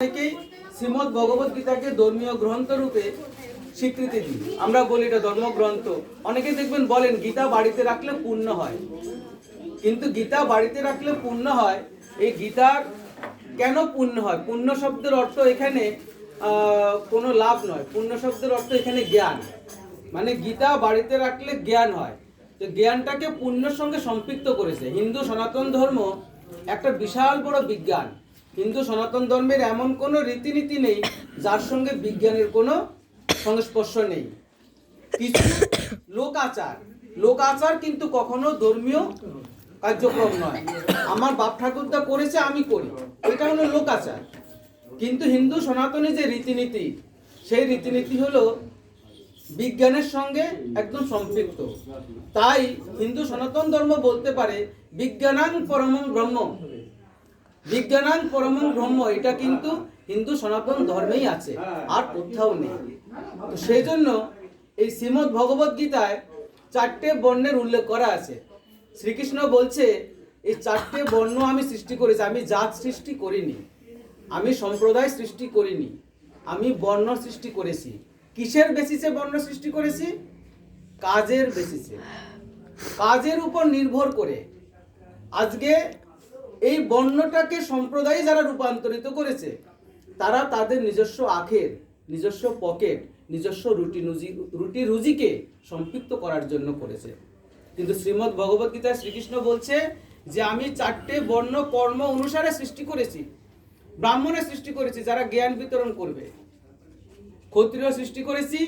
অনেকেই শ্রীমদ্ ভগবত গীতাকে ধর্মীয় গ্রন্থ রূপে স্বীকৃতি দিই। আমরা বলি এটা ধর্মগ্রন্থ। অনেকে দেখবেন বলেন গীতা বাড়িতে রাখলে পুণ্য হয়, কিন্তু গীতা বাড়িতে রাখলে পুণ্য হয়, এই গীতার কেন পুণ্য হয়? পুণ্য শব্দের অর্থ এখানে কোনো লাভ নয়। পুণ্য শব্দের অর্থ এখানে জ্ঞান, মানে গীতা বাড়িতে রাখলে জ্ঞান হয়। তো জ্ঞানটাকে পুণ্যের সঙ্গে সম্পৃক্ত করেছে। হিন্দু সনাতন ধর্ম একটা বিশাল বড় বিজ্ঞান। হিন্দু সনাতন ধর্মের এমন কোনো রীতিনীতি নেই যার সঙ্গে বিজ্ঞানের কোনো সংস্পর্শ নেই। কিছু লোক আচার কিন্তু কখনো ধর্মীয় কার্যক্রম নয়। আমার বাপ ঠাকুরদা করেছে, আমি করি, এটা হলো লোক আচার। কিন্তু হিন্দু সনাতনী যে রীতিনীতি, সেই রীতিনীতি হলো বিজ্ঞানের সঙ্গে একদম সম্পৃক্ত। তাই হিন্দু সনাতন ধর্ম বলতে পারে বিজ্ঞানাং পরমং ব্রহ্ম। বিজ্ঞানাং পরমং ব্রহ্ম, এটা কিন্তু হিন্দু সনাতন ধর্মেই আছে, আর কোথাও নেই। তো সেই জন্য এই শ্রীমদ্ ভগবত গীতায় 4টে বর্ণের উল্লেখ করা আছে। শ্রীকৃষ্ণ বলছে এই 4টে বর্ণ আমি সৃষ্টি করেছি। আমি জাত সৃষ্টি করিনি, আমি সম্প্রদায় সৃষ্টি করিনি, আমি বর্ণ সৃষ্টি করেছি। কিসের বেসিসে বর্ণ সৃষ্টি করেছি? কাজের বেসিসে, কাজের উপর নির্ভর করে। আজকে এই বর্ণটাকে সম্প্রদায়ে যারা রূপান্তরিত করেছে, তারা তাদের নিজস্ব আখের, নিজস্ব পকেট, নিজস্ব রুটি রুজিকে সম্পৃক্ত করার জন্য করেছে। কিন্তু শ্রীমদ্ ভগবত গীতায় শ্রীকৃষ্ণ বলছে যে আমি 4টে বর্ণ কর্ম অনুসারে সৃষ্টি করেছি। ব্রাহ্মণের সৃষ্টি করেছি যারা জ্ঞান বিতরণ করবে, ক্ষত্রিয় সৃষ্টি করেছি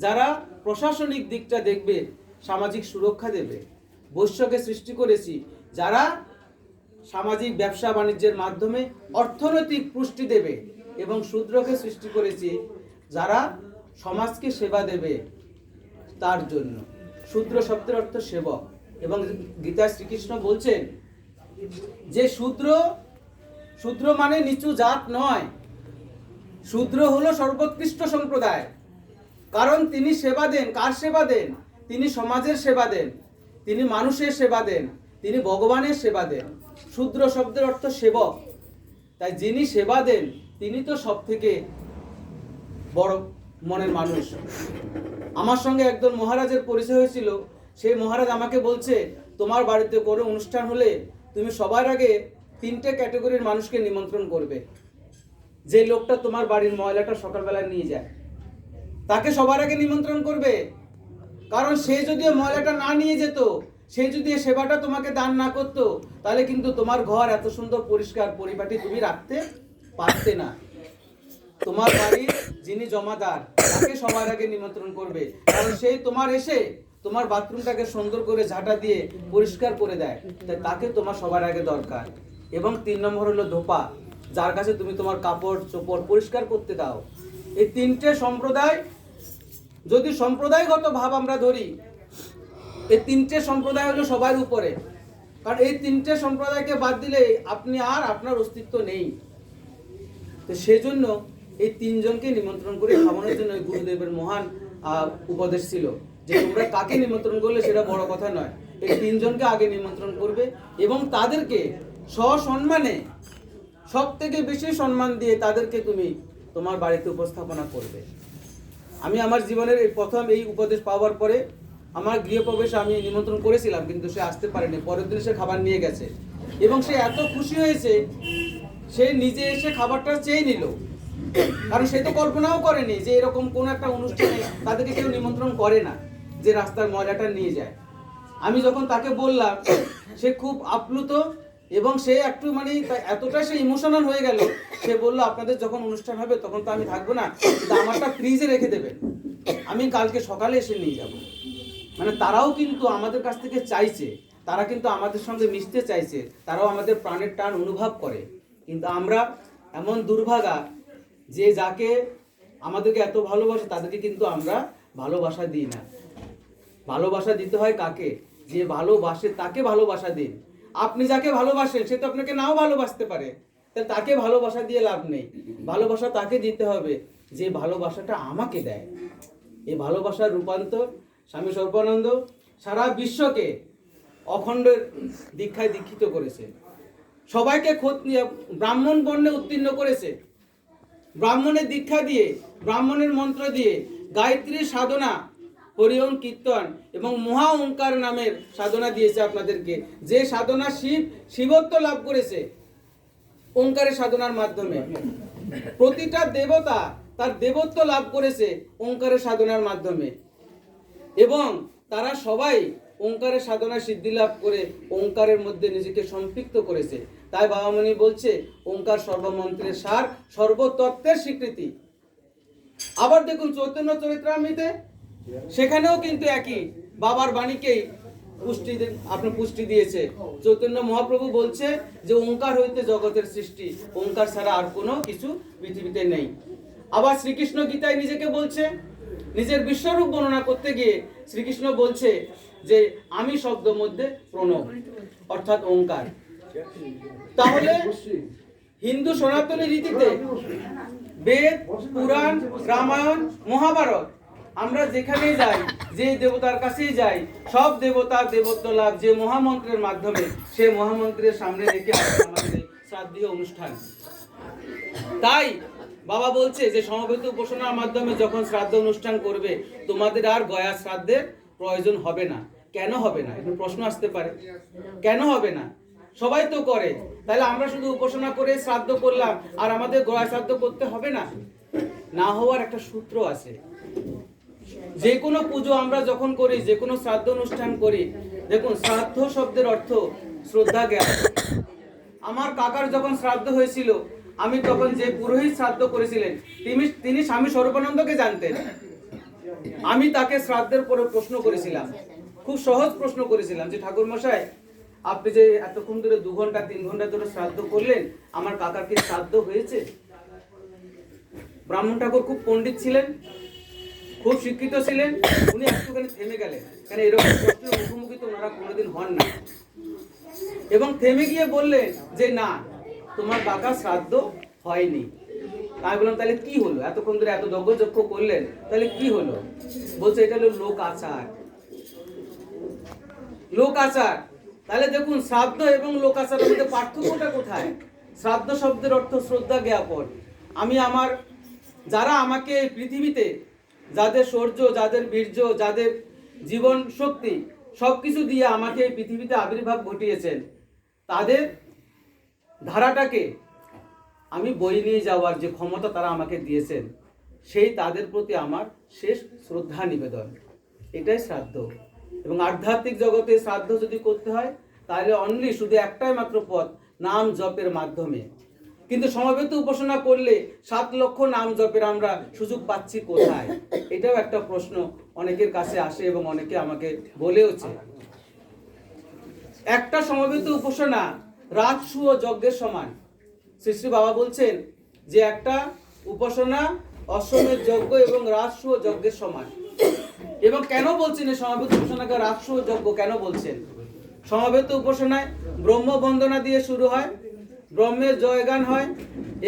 যারা প্রশাসনিক দিকটা দেখবে, সামাজিক সুরক্ষা দেবে, বৈশ্যকে সৃষ্টি করেছি যারা সামাজিক ব্যবসা বাণিজ্যের মাধ্যমে অর্থনৈতিক পুষ্টি দেবে, এবং শূদ্রকে সৃষ্টি করেছি যারা সমাজকে সেবা দেবে তার জন্য। শূদ্র শব্দের অর্থ সেবক। এবং গীতায় শ্রীকৃষ্ণ বলছেন যে শূদ্র মানে নিচু জাত নয়, শূদ্র হলো সর্বোৎকৃষ্ট সম্প্রদায়। কারণ তিনি সেবা দেন। কার সেবা দেন? তিনি সমাজের সেবা দেন, তিনি মানুষের সেবা দেন, তিনি ভগবানের সেবা দেন। শূদ্র শব্দের অর্থ সেবক। তাই যিনি সেবা দেন তিনি তো সব থেকে বড় মনের মানুষ। আমার সঙ্গে একজন মহারাজের পরিচয় হয়েছিল। সেই মহারাজ আমাকে বলছে, তোমার বাড়িতে কোনো অনুষ্ঠান হলে তুমি সবার আগে 3টে ক্যাটাগরির মানুষকে নিমন্ত্রণ করবে। যে লোকটা তোমার বাড়ির ময়লাটা সকালবেলায় নিয়ে যায়, তাকে সবার আগে নিমন্ত্রণ করবে। কারণ সে যদি ময়লাটা না নিয়ে যেত, সে যদি সেবাটা তোমাকে দান না করতো, তাহলে কিন্তু তোমার ঘর এত সুন্দর পরিষ্কার পরিপাটি তুমি রাখতে পারতে না। তোমার বাড়ির যিনি জমাদার, তাকে সবার আগে নিমন্ত্রণ করবে, কারণ সেই তোমার এসে তোমার বাথরুমটাকে সুন্দর করে ঝাঁটা দিয়ে পরিষ্কার করে দেয়। তাই তাকে তোমার সবার আগে দরকার। এবং 3 নম্বর হলো ধোপা, যার কাছে তুমি তোমার কাপড় চোপড় পরিষ্কার করতে দাও। এই 3টে সম্প্রদায়, যদি সম্প্রদায়গত ভাব আমরা ধরি, এই 3টে সম্প্রদায় হলো সবার উপরে। কারণ এই 3টে সম্প্রদায়কে বাদ দিলে আপনি আর আপনার অস্তিত্ব নেই। তো সেজন্য এই 3জনকে নিমন্ত্রণ করে খাওয়ানোর জন্য গুরুদেবের মহান উপদেশ ছিল যে তোমরা কাকে নিমন্ত্রণ করলে সেটা বড় কথা নয়, এই 3জনকে আগে নিমন্ত্রণ করবে এবং তাদেরকে সসম্মানে, সব থেকে বেশি সম্মান দিয়ে তাদেরকে তুমি তোমার বাড়িতে উপস্থাপনা করবে। আমি আমার জীবনের এই প্রথম এই উপদেশ পাওয়ার পরে আমার গৃহপ্রবেশে আমি নিমন্ত্রণ করেছিলাম, কিন্তু সে আসতে পারেনি। পরের দিন সে খাবার নিয়ে গেছে এবং সে এত খুশি হয়েছে, সে নিজে এসে খাবারটা চেয়ে নিল। কারণ সে তো কল্পনাও করেনি যে এরকম কোনো একটা অনুষ্ঠানে তাদেরকে কেউ নিমন্ত্রণ করে না যে রাস্তার ময়লাটা নিয়ে যায়। আমি যখন তাকে বললাম, সে খুব আপ্লুত এবং সে একটু এতটা সে ইমোশনাল হয়ে গেল। সে বলল, আপনাদের যখন অনুষ্ঠান হবে তখন তো আমি থাকবো না, কিন্তু আমারটা ফ্রিজে রেখে দেবেন, আমি কালকে সকালে এসে নিয়ে যাব। মানে তারাও কিন্তু আমাদের কাছ থেকে চাইছে, তারা কিন্তু আমাদের সঙ্গে মিশতে চাইছে, তারাও আমাদের প্রাণের টান অনুভব করে। কিন্তু আমরা এমন দুর্ভাগা যে যাকে আমাদেরকে এত ভালোবাসে তাদেরকে কিন্তু আমরা ভালোবাসা দিই না। ভালোবাসা দিতে হয় কাকে? যে ভালোবাসে তাকে ভালোবাসা দিন। আপনি যাকে ভালোবাসেন সে তো আপনাকে নাও ভালোবাসতে পারে, তাহলে তাকে ভালোবাসা দিয়ে লাভ নেই। ভালোবাসা তাকে দিতে হবে যে ভালোবাসাটা আমাকে দেয়। এই ভালোবাসার রূপান্তর স্বামী সর্বানন্দ সারা বিশ্বকে অখণ্ডের দীক্ষায় দীক্ষিত করেছে, সবাইকে ব্রাহ্মণ বর্ণে উত্তীর্ণ করেছে। ব্রাহ্মণের দীক্ষা দিয়ে, ব্রাহ্মণের মন্ত্র দিয়ে, গায়ত্রী সাধনা, হরিওম কীর্তন এবং মহা ওঙ্কার নামের সাধনা দিয়েছে আপনাদেরকে। যে সাধনা শিবত্ব লাভ করেছে ওঙ্কারের সাধনার মাধ্যমে। প্রতিটা দেবতা তার দেবত্ব লাভ করেছে ওঙ্কারের সাধনার মাধ্যমে, এবং তারা সবাই ওঙ্কারের সাধনা সিদ্ধি লাভ করে ওঙ্কারের মধ্যে নিজেকে সম্পৃক্ত করেছে। তাই বাবামণি বলছে ওঙ্কার সর্বমন্ত্রের সার, সর্বতত্ত্বের স্বীকৃতি। আবার দেখুন চৈতন্য চরিত্রামৃতে, সেখানেও কিন্তু একই বাবার বাণীকেই পুষ্টি দিয়েছে। চৈতন্য মহাপ্রভু বলছে যে ওঙ্কার হইতে জগতের সৃষ্টি, ওঙ্কার ছাড়া আর কোনো কিছু পৃথিবীতে নেই। আবার শ্রীকৃষ্ণ গীতায় নিজেকে বলছে, নিজের বিশ্বরূপ বর্ণনা করতে গিয়ে শ্রীকৃষ্ণ বলছে যে আমি শব্দ মধ্যে প্রণব, অর্থাৎ ওঙ্কার। তাহলে হিন্দু সনাতনী রীতিতে বেদ, পুরাণ, রামায়ণ, মহাভারত, আমরা যেখানেই যাই, যে দেবতার কাছেই যাই, সব দেবতার দেবত্ব লাভ যে মহামন্ত্রের মাধ্যমে, সে মহামন্ত্রের সামনে রেখে আমাদের শ্রাদ্ধীয় অনুষ্ঠান। তাই বাবা বলছে যে সমবেত উপাসনার মাধ্যমে যখন শ্রাদ্ধ অনুষ্ঠান করবে, তোমাদের আর গয়া শ্রাদ্ধের প্রয়োজন হবে না। কেন হবে না? একটু প্রশ্ন আসতে পারে, কেন হবে না? সবাই তো করে, তাহলে আমরা শুধু উপাসনা করে শ্রাদ্ধ করলাম আর আমাদের গয়া শ্রাদ্ধ করতে হবে না? না হওয়ার একটা সূত্র আছে। যে কোনো পুজো আমরা যখন করি, যে কোনো শ্রাদ্ধ অনুষ্ঠান করি, দেখুন শ্রাদ্ধ শব্দের অর্থ শ্রদ্ধা জ্ঞান। আমার কাকার যখন শ্রাদ্ধ হয়েছিল, আমি তখন যে পুরোহিত শ্রাদ্ধ করেছিলেন তিনি স্বামী স্বরূপানন্দকে জানতেন। আমি তাকে শ্রাদ্ধের পরে প্রশ্ন করেছিলাম, খুব সহজ প্রশ্ন করেছিলাম যে ঠাকুর মশাই, আপনি যে এতক্ষণ ধরে 2 ঘন্টা 3 ঘন্টা ধরে শ্রাদ্ধ করলেন, আমার কাকার কি শ্রাদ্ধ হয়েছে? ব্রাহ্মণ ঠাকুর খুব পণ্ডিত ছিলেন, খুব শিক্ষিত ছিলেন, উনি একটুখানি থেমে গেলেন, কারণ এরকম প্রশ্নের মুখোমুখি তো ওনারা কোনোদিন হন না, এবং থেমে গিয়ে বললেন যে না, তোমার কাকা শ্রাদ্ধ হয়নি। আমি বললাম তাহলে কি হলো? এতক্ষণ ধরে এত যজ্ঞ করলেন, তাহলে কি হলো? বলছে এটা হলো লোক আচার। লোক আচার। তাহলে দেখুন শ্রাদ্ধ এবং লোক আচারের মধ্যে পার্থক্যটা কোথায়? শ্রাদ্ধ শব্দের অর্থ শ্রদ্ধা জ্ঞাপন। আমি আমার, যারা আমাকে পৃথিবীতে, যাদের শৌর্য, যাদের বীর্য, যাদের জীবন শক্তি সবকিছু দিয়ে আমাকে এই পৃথিবীতে আবির্ভাব ঘটিয়েছেন, তাদের ধারাটাকে আমি বয়ে নিয়ে যাওয়ার যে ক্ষমতা তারা আমাকে দিয়েছেন, সেই তাদের প্রতি আমার শেষ শ্রদ্ধা নিবেদন, এটাই শ্রাদ্ধ। এবং আধ্যাত্মিক জগতে শ্রাদ্ধ যদি করতে হয়, তাহলে অনলি শুধু একটাই মাত্র পথ, নাম জপের মাধ্যমে। কিন্তু সমবেত উপাসনা করলে 7 লক্ষ নাম জপের আমরা সুযোগ পাচ্ছি কোথায়? এটাও একটা প্রশ্ন অনেকের কাছে আসে এবং অনেকে আমাকে বলেওছে। একটা সমবেত উপাসনা রাজসূয় ও যজ্ঞের সমান। শ্রী শ্রী বাবা বলছেন যে একটা উপাসনা অশ্বমেধ যজ্ঞ এবং রাজসূয় যজ্ঞের সমান। এবং কেন বলছেন এই সমবেত উপাসনাকে রাজসূয় যজ্ঞ কেন বলছেন? সমবেত উপাসনায় ব্রহ্ম বন্দনা দিয়ে শুরু হয়, ব্রহ্মের জয়গান হয়,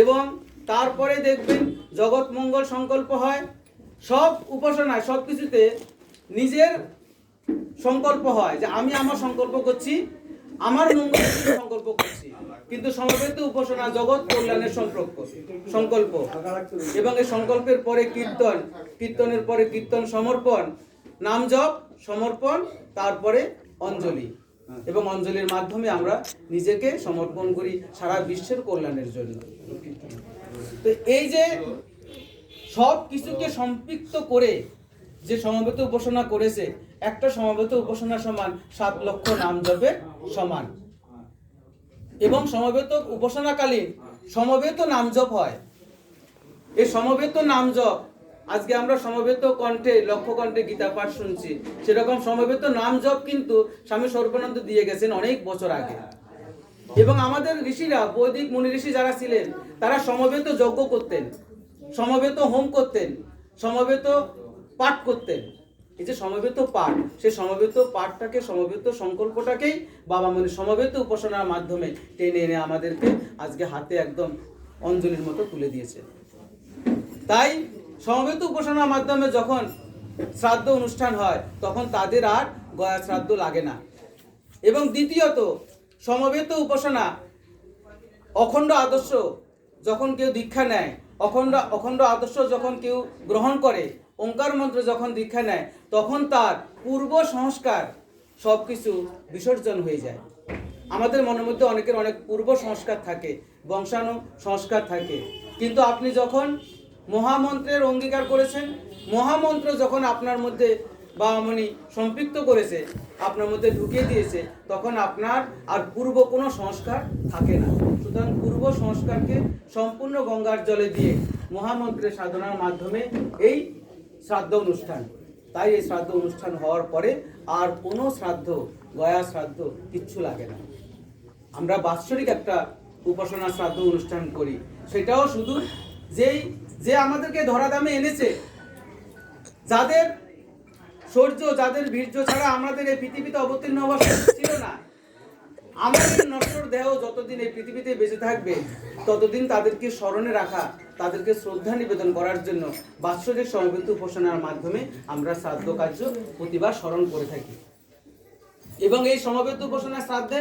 এবং তারপরে দেখবেন জগৎ মঙ্গল সংকল্প হয়। সব উপাসনায় সব কিছুতে নিজের সংকল্প হয় যে আমি আমার সংকল্প করছি, আমার মঙ্গলের সংকল্প করছি। কিন্তু সমবেত উপাসনা জগৎ কল্যাণের সংকল্প, এবং এই সংকল্পের পরে কীর্তন, কীর্তনের পরে কীর্তন সমর্পণ, নাম জপ সমর্পণ, তারপরে অঞ্জলি, এবং অঞ্জলির মাধ্যমে আমরা নিজেকে সমর্পণ করি সারা বিশ্বের কল্যাণের জন্য। তো এই যে সব কিছুকে সম্পৃক্ত করে যে সমবেত উপাসনা করেছে, একটা সমবেত উপাসনা সমান 7 লক্ষ নাম জপের সমান। এবং সমবেত উপাসনাকালীন সমবেত নাম জপ হয়। এই সমবেত নাম জপ, আজকে আমরা সমবেত কণ্ঠে, লক্ষ কণ্ঠে গীতা পাঠ শুনছি, সেরকম সমবেত নাম জপ কিন্তু স্বামী স্বরূপানন্দ দিয়ে গেছেন অনেক বছর আগে। এবং আমাদের ঋষিরা, বৈদিক মুনি ঋষি যারা ছিলেন, তারা সমবেত যজ্ঞ করতেন, সমবেত হোম করতেন, সমবেত পাঠ করতেন। এই যে সমবেত পাঠ, সেই সমবেত পাঠটাকে, সমবেত সংকল্পটাকেই বাবা মনে সমবেত উপাসনার মাধ্যমে টেনে এনে আমাদেরকে আজকে হাতে একদম অঞ্জলির মতো তুলে দিয়েছে। তাই সমবেত উপাসনার মাধ্যমে যখন শ্রাদ্ধ অনুষ্ঠান হয়, তখন তাদের আর গয়া শ্রাদ্ধ লাগে না। এবং দ্বিতীয়ত, সমবেত উপাসনা অখণ্ড আদর্শ যখন কেউ দীক্ষা নেয়, অখণ্ড অখণ্ড আদর্শ যখন কেউ গ্রহণ করে, ওঙ্কার মন্ত্র যখন দীক্ষা নেয়, তখন তার পূর্ব সংস্কার সব কিছু বিসর্জন হয়ে যায়। আমাদের মনের মধ্যে অনেকের অনেক পূর্ব সংস্কার থাকে, বংশাণু সংস্কার থাকে, কিন্তু আপনি যখন মহামন্ত্রের অঙ্গীকার করেছেন, মহামন্ত্র যখন আপনার মধ্যে বামনি সম্পৃক্ত করেছে, আপনার মধ্যে ঢুকিয়ে দিয়েছে, তখন আপনার আর পূর্ব কোনো সংস্কার থাকে না। সুতরাং পূর্ব সংস্কারকে সম্পূর্ণ গঙ্গার জলে দিয়ে মহামন্ত্রের সাধনার মাধ্যমে এই শ্রাদ্ধ অনুষ্ঠান। তাই এই শ্রাদ্ধ অনুষ্ঠান হওয়ার পরে আর কোনো শ্রাদ্ধ, গয়া শ্রাদ্ধ কিচ্ছু লাগে না। আমরা বাৎসরিক একটা উপাসনা শ্রাদ্ধ অনুষ্ঠান করি, সেটাও শুধু যে আমাদেরকে ধরাধামে এনেছে, যাদের শৌর্য, যাদের বীর্য ছাড়া আমাদের এই পৃথিবীতে অবতীর্ণ হওয়া ছিল না। আমাদের নশ্বর দেহ যতদিন এই পৃথিবীতে বেঁচে থাকবে, ততদিন তাদেরকে স্মরণে রাখা, তাদেরকে শ্রদ্ধা নিবেদন করার জন্য বাৎসরিক সমবেত উপাসনার মাধ্যমে আমরা শ্রাদ্ধ কার্য প্রতিবার স্মরণ করে থাকি। এবং এই সমবেত উপাসনা শ্রাদ্ধে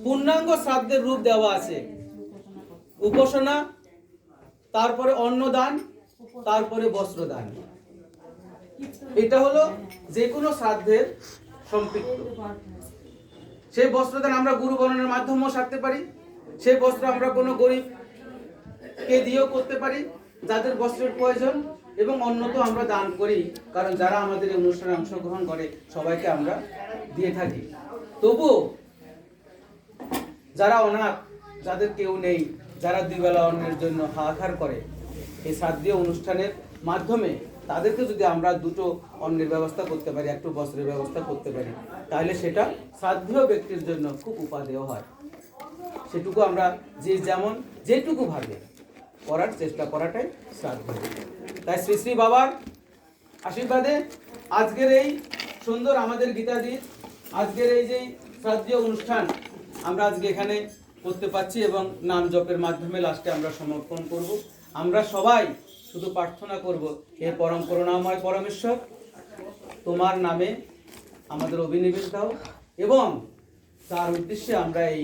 পূর্ণাঙ্গ শ্রাদ্ধের রূপ দেওয়া আছে। উপাসনা, তারপরে অন্নদান, তারপরে বস্ত্রদান। এটা হলো যে কোনো শ্রাদ্ধের সম্পৃক্ত। সেই বস্ত্রদান আমরা গুরু বর্ণনের মাধ্যমেও সারতে পারি, সেই বস্ত্র আমরা কোনো গরিবকে দিয়েও করতে পারি যাদের বস্ত্রের প্রয়োজন, এবং অন্ন তো আমরা দান করি, কারণ যারা আমাদের এই অনুষ্ঠানে অংশগ্রহণ করে সবাইকে আমরা দিয়ে থাকি। তবুও যারা অনাথ, যাদের কেউ নেই, যারা দুই বেলা অন্নের জন্য হাহাকার করে, এই শ্রাদ্ধীয় অনুষ্ঠানের মাধ্যমে তাদেরকে যদি আমরা দুটো অন্নের ব্যবস্থা করতে পারি, একটু বস্ত্রের ব্যবস্থা করতে পারি, তাহলে সেটা শ্রাদ্ধীয় ব্যক্তির জন্য খুব উপাদেয় হয়। সেটুকু আমরা যে যেমন যেটুকু ভাবে করার চেষ্টা করাটাই শ্রাদ্ধ। তাই শ্রী শ্রী বাবার আশীর্বাদে আজকের এই সুন্দর আমাদের গীতাদির আজকের এই যে শ্রাদ্ধীয় অনুষ্ঠান আমরা আজকে এখানে করতে পারছি, এবং নাম জপের মাধ্যমে লাস্টে আমরা সমর্পণ করব। আমরা সবাই শুধু প্রার্থনা করব, হে পরম করুণাময় পরমেশ্বর, তোমার নামে আমাদের অভিনিবেশ দাও, এবং তার উদ্দেশ্যে আমরা এই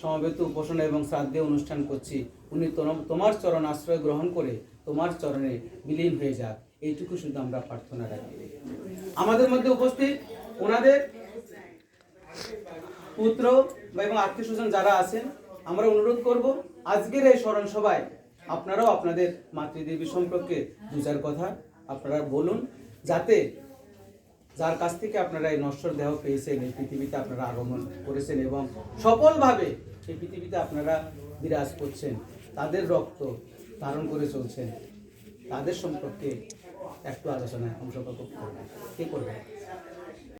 সমবেত উপাসনা এবং শ্রাদ্ধীয় অনুষ্ঠান করছি। উনি তোমার চরণ আশ্রয় গ্রহণ করে তোমার চরণে বিলীন হয়ে যাক, এইটুকু শুধু আমরা প্রার্থনা রাখি। আমাদের মধ্যে উপস্থিত ওনাদের পুত্র এবং আত্মীয় স্বজন যারা আছেন, আমরা অনুরোধ করব আজকের এই স্মরণ সভায় আপনারাও আপনাদের মাতৃদেবী সম্পর্কে দু চার কথা আপনারা বলুন, যাতে যার কাছ থেকে আপনারা এই নশ্বর দেহ পেয়েছেন, এই পৃথিবীতে আপনারা আগমন করেছেন এবং সফলভাবে এই পৃথিবীতে আপনারা বিরাজ করছেন, তাদের রক্ত ধারণ করে চলছেন, তাদের সম্পর্কে একটু আলোচনায় অংশগ্রহণ করবেন। কে করবেন?